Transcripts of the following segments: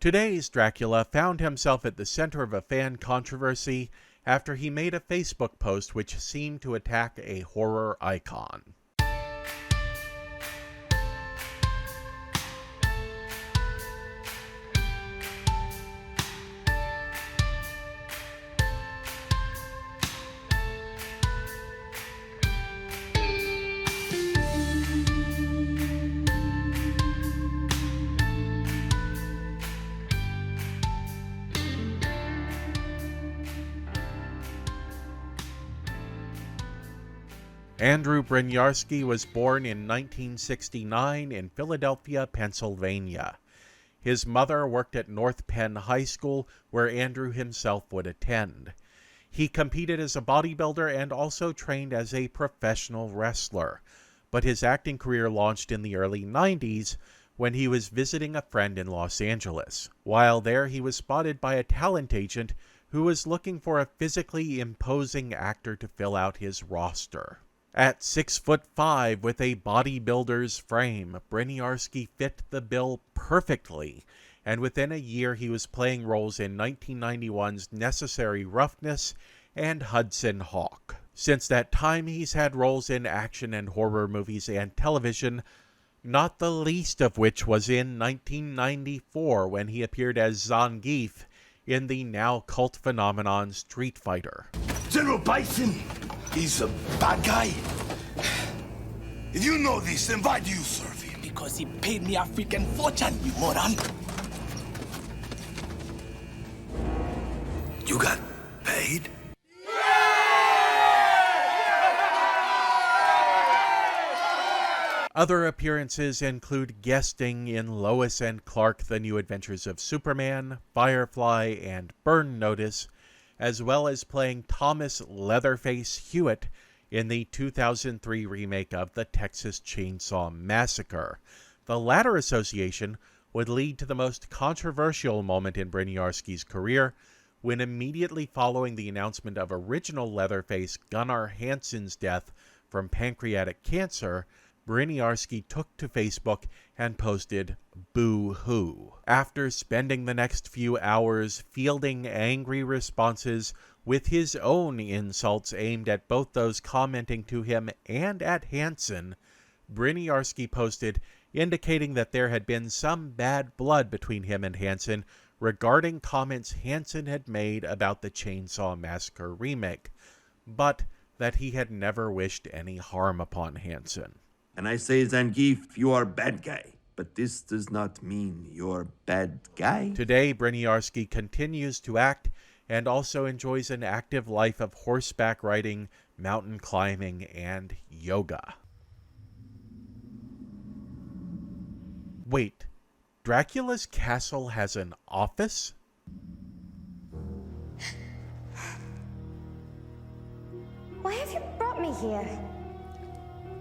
Today's Dracula found himself at the center of a fan controversy after he made a Facebook post which seemed to attack a horror icon. Andrew Bryniarski was born in 1969 in Philadelphia, Pennsylvania. His mother worked at North Penn High School, where Andrew himself would attend. He competed as a bodybuilder and also trained as a professional wrestler, but his acting career launched in the early 90s when he was visiting a friend in Los Angeles. While there, he was spotted by a talent agent who was looking for a physically imposing actor to fill out his roster. At 6'5" with a bodybuilder's frame, Bryniarski fit the bill perfectly, and within a year he was playing roles in 1991's Necessary Roughness and Hudson Hawk. Since that time, he's had roles in action and horror movies and television, not the least of which was in 1994 when he appeared as Zangief in the now cult phenomenon Street Fighter. General Bison is a bad guy. If you know this, then why do you serve him? Because he paid me a freaking fortune, you moron. You got paid? Other appearances include guesting in Lois and Clark: The New Adventures of Superman, Firefly, and Burn Notice, as well as playing Thomas Leatherface Hewitt in the 2003 remake of the Texas Chainsaw Massacre. The latter association would lead to the most controversial moment in Bryniarski's career, when immediately following the announcement of original Leatherface Gunnar Hansen's death from pancreatic cancer, Bryniarski took to Facebook and posted "Boo-hoo." After spending the next few hours fielding angry responses with his own insults aimed at both those commenting to him and at Hansen, Bryniarski posted indicating that there had been some bad blood between him and Hansen regarding comments Hansen had made about the Chainsaw Massacre remake, but that he had never wished any harm upon Hansen. And I say, Zangief, you are bad guy. But this does not mean you're bad guy. Today, Bryniarski continues to act and also enjoys an active life of horseback riding, mountain climbing, and yoga. Wait, Dracula's castle has an office? Why have you brought me here?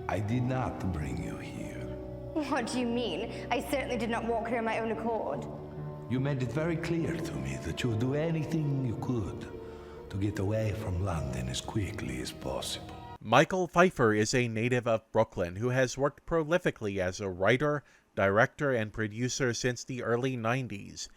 I did not bring you here. What do you mean? I certainly did not walk here on my own accord. You made it very clear to me that you would do anything you could to get away from London as quickly as possible. Michael Pfeiffer is a native of Brooklyn who has worked prolifically as a writer, director, and producer since the early 90s.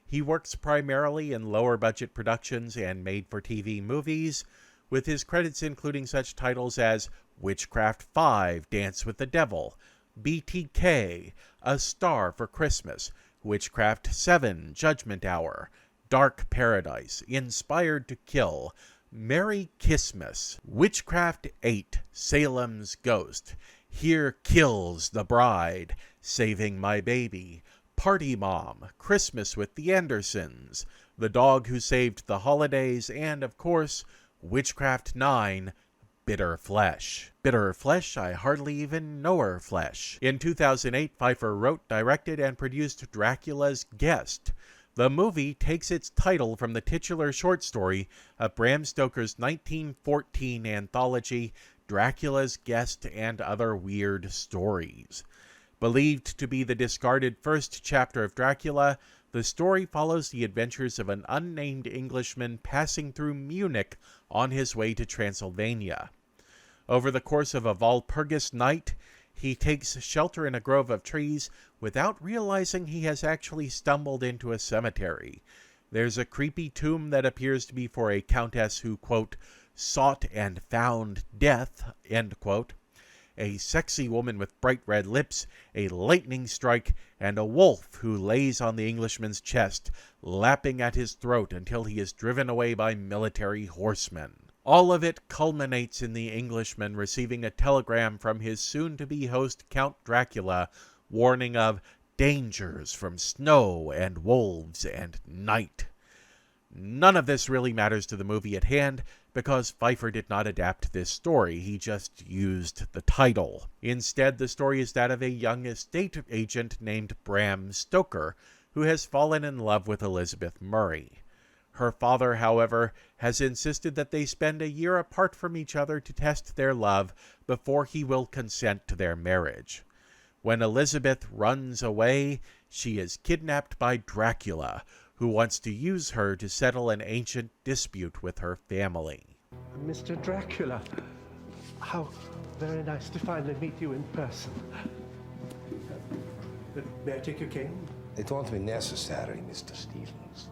He works primarily in lower-budget productions and made-for-TV movies, with his credits including such titles as Witchcraft 5, Dance with the Devil, BTK, A Star for Christmas, Witchcraft 7, Judgment Hour, Dark Paradise, Inspired to Kill, Merry Christmas, Witchcraft 8, Salem's Ghost, Here Kills the Bride, Saving My Baby, Party Mom, Christmas with the Andersons, The Dog Who Saved the Holidays, and, of course, Witchcraft 9, Bitter Flesh. Bitter Flesh, I hardly even know her flesh. In 2008, Pfeiffer wrote, directed, and produced Dracula's Guest. The movie takes its title from the titular short story of Bram Stoker's 1914 anthology, Dracula's Guest and Other Weird Stories. Believed to be the discarded first chapter of Dracula, the story follows the adventures of an unnamed Englishman passing through Munich on his way to Transylvania. Over the course of a Walpurgis night, He takes shelter in a grove of trees without realizing he has actually stumbled into a cemetery. There's a creepy tomb that appears to be for a countess who, quote, sought and found death, end quote. A sexy woman with bright red lips, a lightning strike, and a wolf who lays on the Englishman's chest, lapping at his throat until he is driven away by military horsemen. All of it culminates in the Englishman receiving a telegram from his soon-to-be host Count Dracula, warning of dangers from snow and wolves and night. None of this really matters to the movie at hand, because Pfeiffer did not adapt this story, he just used the title. Instead, the story is that of a young estate agent named Bram Stoker, who has fallen in love with Elizabeth Murray. Her father, however, has insisted that they spend a year apart from each other to test their love before he will consent to their marriage. When Elizabeth runs away, she is kidnapped by Dracula, who wants to use her to settle an ancient dispute with her family. Mr. Dracula, how very nice to finally meet you in person. May I take your cane? It won't be necessary, Mr. Stevens.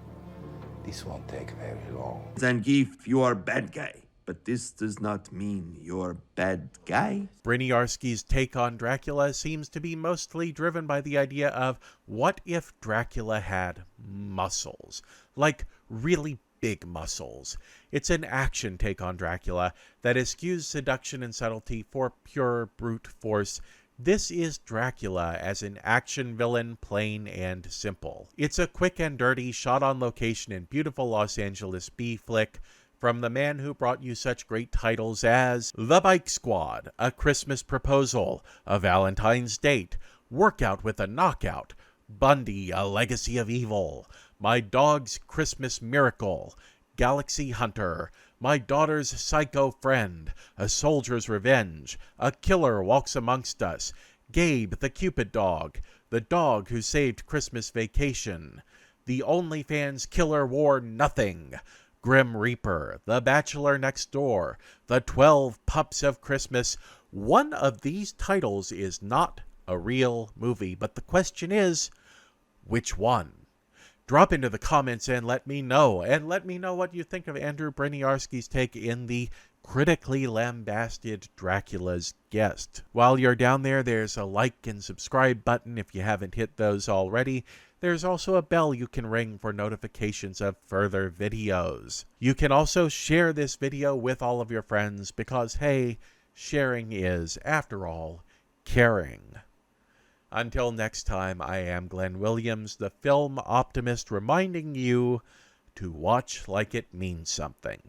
This won't take very long. Zangief, you are bad guy, but this does not mean you're bad guy. Bryniarski's take on Dracula seems to be mostly driven by the idea of what if Dracula had muscles, like really big muscles. It's an action take on Dracula that eschews seduction and subtlety for pure brute force. This is Dracula as an action villain, plain and simple. It's a quick and dirty, shot on location in beautiful Los Angeles B-flick from the man who brought you such great titles as The Bike Squad, A Christmas Proposal, A Valentine's Date, Workout with a Knockout, Bundy, A Legacy of Evil, My Dog's Christmas Miracle, Galaxy Hunter, My Daughter's Psycho Friend, A Soldier's Revenge, A Killer Walks Amongst Us, Gabe the Cupid Dog, The Dog Who Saved Christmas Vacation, The OnlyFans Killer Wore Nothing, Grim Reaper, The Bachelor Next Door, The 12 Pups of Christmas. One of these titles is not a real movie, but the question is, which one? Drop into the comments and let me know. And let me know what you think of Andrew Bryniarski's take in the critically lambasted Dracula's Guest. While you're down there, there's a like and subscribe button if you haven't hit those already. There's also a bell you can ring for notifications of further videos. You can also share this video with all of your friends because, hey, sharing is, after all, caring. Until next time, I am Glenn Williams, the film optimist, reminding you to watch like it means something.